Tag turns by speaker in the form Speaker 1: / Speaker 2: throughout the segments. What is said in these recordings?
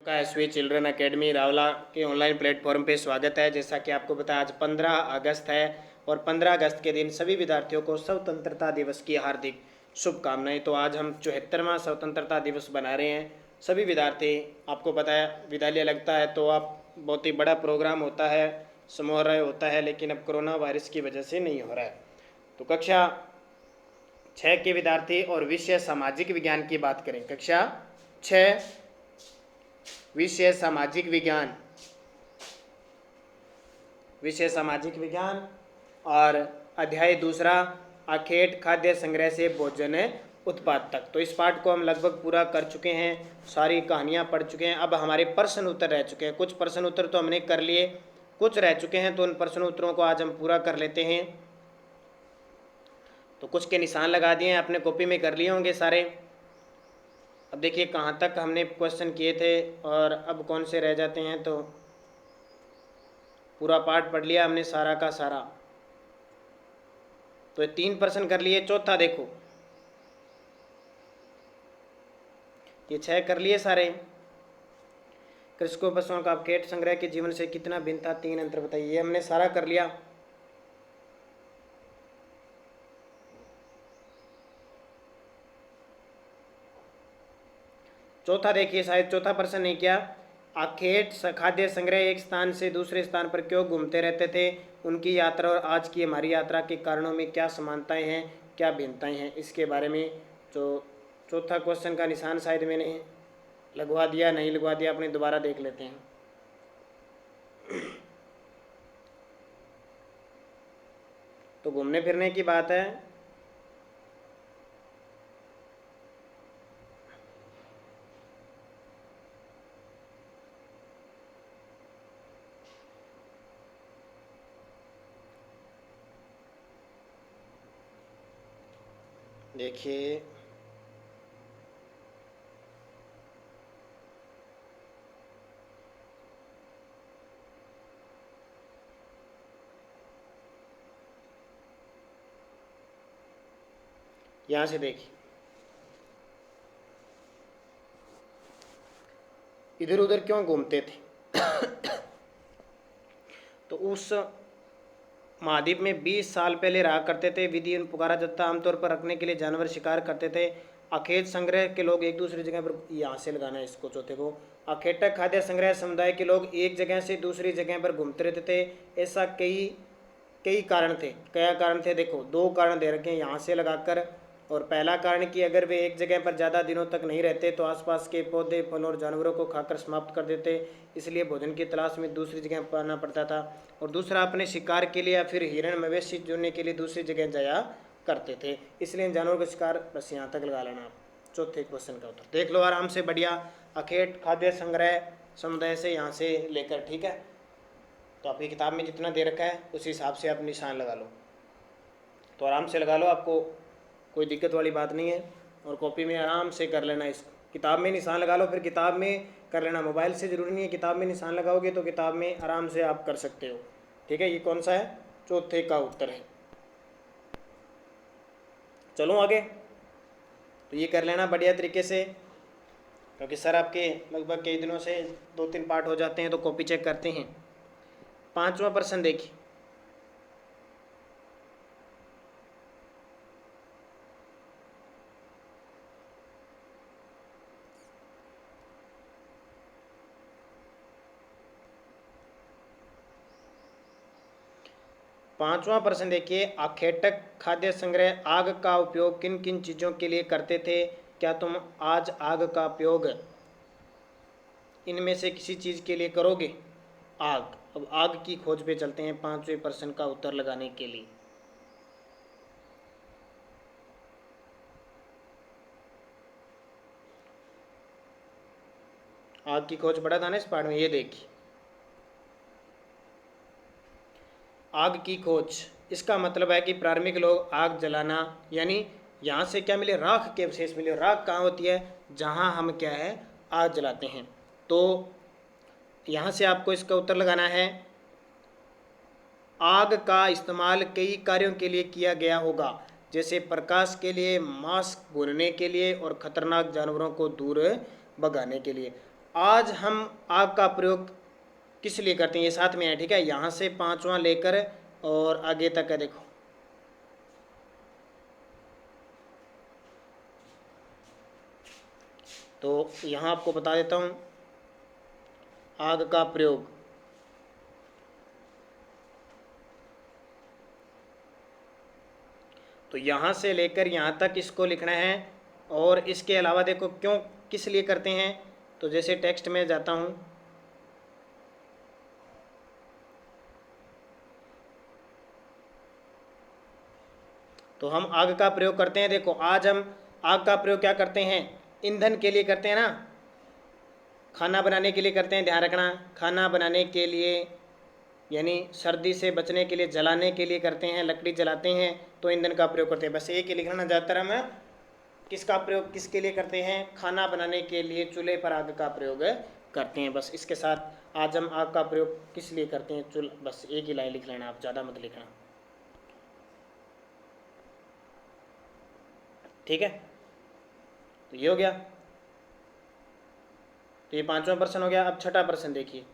Speaker 1: का SV children academy Rawla के online platform पे स्वागत है। जैसा कि आपको पता है आज 15 अगस्त है और 15 अगस्त के दिन सभी विद्यार्थियों को स्वतंत्रता दिवस की हार्दिक शुभकामनाएं। तो आज हम 74वां स्वतंत्रता दिवस बना रहे हैं। सभी विद्यार्थी, आपको पता है विद्यालय लगता है तो आप बहुत ही बड़ा प्रोग्राम होता है, समारोह होता है, लेकिन अब कोरोना वायरस की वजह से नहीं हो रहा है। तो कक्षा 6 के विद्यार्थी और विषय सामाजिक विज्ञान की बात करें। कक्षा 6 विषय सामाजिक विज्ञान, विषय सामाजिक विज्ञान और अध्याय दूसरा आखेट खाद्य संग्रह से भोजन उत्पाद तक। तो इस पाठ को हम लगभग पूरा कर चुके हैं, सारी कहानियाँ पढ़ चुके हैं। अब हमारे प्रश्न उत्तर रह चुके हैं। कुछ प्रश्न उत्तर तो हमने कर लिए, कुछ रह चुके हैं, तो उन प्रश्न उत्तरों को आज हम पूरा कर लेते हैं। तो कुछ के निशान लगा दिए हैं, अपने कॉपी में कर लिए होंगे सारे। अब देखिए कहाँ तक हमने क्वेश्चन किए थे और अब कौन से रह जाते हैं। तो पूरा पाठ पढ़ लिया हमने सारा का सारा, तो ये 3 प्रश्न कर लिए। चौथा देखो, ये 6 कर लिए सारे। कृषकों पशुओं का अवकेट संग्रह के जीवन से कितना भिन्न था, 3 अंतर बताइए। ये हमने सारा कर लिया। चौथा देखिए, शायद चौथा प्रश्न नहीं किया। आखेट खाद्य संग्रह एक स्थान से दूसरे स्थान पर क्यों घूमते रहते थे, उनकी यात्रा और आज की हमारी यात्रा के कारणों में क्या समानताएं हैं, क्या भिन्नताएं हैं, इसके बारे में। जो चौथा क्वेश्चन का निशान शायद मैंने लगवा दिया, नहीं लगवा दिया, अपने दोबारा देख लेते हैं। तो घूमने फिरने की बात है। देखिए यहाँ से देखिए, इधर उधर क्यों घूमते थे। तो उस महाद्वीप में 20 साल पहले रहा करते थे। विधि पुकारा जाता आमतौर पर रखने के लिए जानवर शिकार करते थे। अखेट संग्रह के लोग एक दूसरी जगह पर, यहाँ से लगाना है इसको चौथे को। अखेटक खाद्य संग्रह समुदाय के लोग एक जगह से दूसरी जगह पर घूमते रहते थे। ऐसा कई कई कारण थे। क्या कारण थे, देखो 2 कारण दे रखे हैं यहाँ से लगाकर। और पहला कारण कि अगर वे एक जगह पर ज़्यादा दिनों तक नहीं रहते तो आसपास के पौधे फल और जानवरों को खाकर समाप्त कर देते, इसलिए भोजन की तलाश में दूसरी जगह पर आना पड़ता था। और दूसरा, अपने शिकार के लिए या फिर हिरण मवेशी चुनने के लिए दूसरी जगह जाया करते थे, इसलिए जानवरों का शिकार। बस यहाँ तक लगा लेना आप। चौथे क्वेश्चन का उत्तर देख लो आराम से, बढ़िया। अखेट खाद्य संग्रह समुदाय से यहाँ से लेकर, ठीक है। तो आपकी किताब में जितना दे रखा है उस हिसाब से आप निशान लगा लो, तो आराम से लगा लो, आपको कोई दिक्कत वाली बात नहीं है। और कॉपी में आराम से कर लेना इसको। किताब में निशान लगा लो, फिर किताब में कर लेना। मोबाइल से ज़रूरी नहीं है, किताब में निशान लगाओगे तो किताब में आराम से आप कर सकते हो, ठीक है। ये कौन सा है, चौथे का उत्तर है। चलो आगे, तो ये कर लेना बढ़िया तरीके से, क्योंकि सर आपके लगभग कई दिनों से 2-3 पार्ट हो जाते हैं तो कॉपी चेक करते हैं। 5वां प्रश्न देखिए, पांचवा प्रश्न देखिए। आखेटक खाद्य संग्रह आग का उपयोग किन किन चीज़ों के लिए करते थे, क्या तुम आज आग का उपयोग इनमें से किसी चीज़ के लिए करोगे। आग, अब आग की खोज पे चलते हैं 5वें प्रश्न का उत्तर लगाने के लिए। आग की खोज पढ़ा था ना इस पाठ में, ये देखिए आग की खोज, इसका मतलब है कि प्रारंभिक लोग आग जलाना, यानी यहाँ से क्या मिले, राख के अवशेष मिले। राख कहाँ होती है, जहाँ हम क्या है आग जलाते हैं। तो यहाँ से आपको इसका उत्तर लगाना है। आग का इस्तेमाल कई कार्यों के लिए किया गया होगा, जैसे प्रकाश के लिए, मांस भूनने के लिए और खतरनाक जानवरों को दूर भगाने के लिए। आज हम आग का प्रयोग किस लिए करते हैं, ये साथ में है, ठीक है। यहाँ से पांचवा लेकर और आगे तक है, देखो। तो यहाँ आपको बता देता हूँ आग का प्रयोग। तो यहाँ से लेकर यहाँ तक इसको लिखना है। और इसके अलावा देखो क्यों किस लिए करते हैं, तो जैसे टेक्स्ट में जाता हूँ, तो हम आग का प्रयोग करते हैं। देखो आज हम आग का प्रयोग क्या करते हैं, ईंधन के लिए करते हैं ना, खाना बनाने के लिए करते हैं, ध्यान रखना। खाना बनाने के लिए यानी सर्दी से बचने के लिए, जलाने के लिए करते हैं, लकड़ी जलाते हैं तो ईंधन का प्रयोग करते हैं। बस एक ही लिखना, ज़्यादातर हम किसका प्रयोग किसके लिए करते हैं, खाना बनाने के लिए चूल्हे पर आग का प्रयोग करते हैं। बस इसके साथ आज हम आग का प्रयोग किस लिए करते हैं, बस एक ही लाइन लिख लेना, आप ज़्यादा मत लिखना, ठीक है। तो ये हो गया, तो ये पांचवा प्रश्न हो गया। अब छठा प्रश्न देखिए।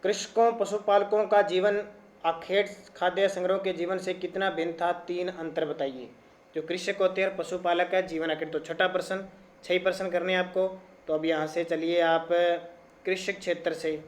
Speaker 1: कृषकों पशुपालकों का जीवन अखेट खाद्य संग्रह के जीवन से कितना भिन्न था, 3 अंतर बताइए। जो कृषक होते हैं और पशुपालक है, जीवन अखेट। तो छठा प्रश्न, 6 प्रश्न करने हैं आपको। तो अब यहाँ से चलिए आप कृषि क्षेत्र से,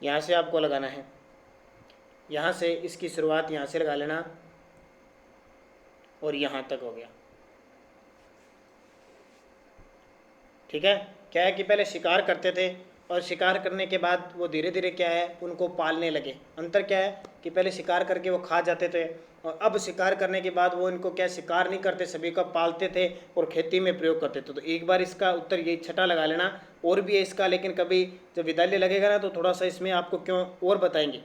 Speaker 1: यहाँ से आपको लगाना है। यहाँ से इसकी शुरुआत यहाँ से लगा लेना और यहाँ तक हो गया, ठीक है। क्या है कि पहले शिकार करते थे और शिकार करने के बाद वो धीरे धीरे क्या है उनको पालने लगे। अंतर क्या है कि पहले शिकार करके वो खा जाते थे और अब शिकार करने के बाद वो इनको क्या शिकार नहीं करते, सभी को पालते थे और खेती में प्रयोग करते थे। तो एक बार इसका उत्तर यही छठा लगा लेना। और भी है इसका, लेकिन कभी जब विद्यालय लगेगा ना तो थोड़ा सा इसमें आपको क्यों और बताएंगे,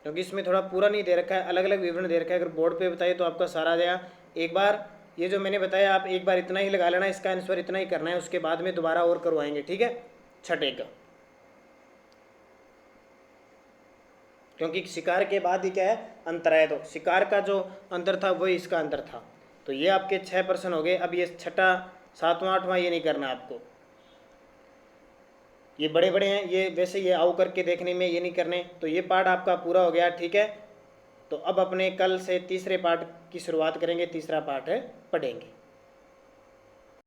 Speaker 1: क्योंकि इसमें थोड़ा पूरा नहीं दे रखा है, अलग अलग विवरण दे रखा है। अगर बोर्ड पे बताइए तो आपका सारा आ जाएगा। एक बार ये जो मैंने बताया आप एक बार इतना ही लगा लेना, इसका आंसर इतना ही करना है, उसके बाद में दोबारा और करवाएंगे, ठीक है, छठे का। क्योंकि शिकार के बाद ही क्या है अंतर है, तो शिकार का जो अंतर था वही इसका अंतर था। तो ये आपके 6 प्रश्न हो गए। अब ये छठा, सातवां, आठवां ये नहीं करना आपको, ये बड़े बड़े हैं, ये वैसे ये आओ करके देखने में ये नहीं करने। तो ये पार्ट आपका पूरा हो गया, ठीक है। तो अब अपने कल से तीसरे पार्ट की शुरुआत करेंगे, तीसरा पार्ट है पढ़ेंगे।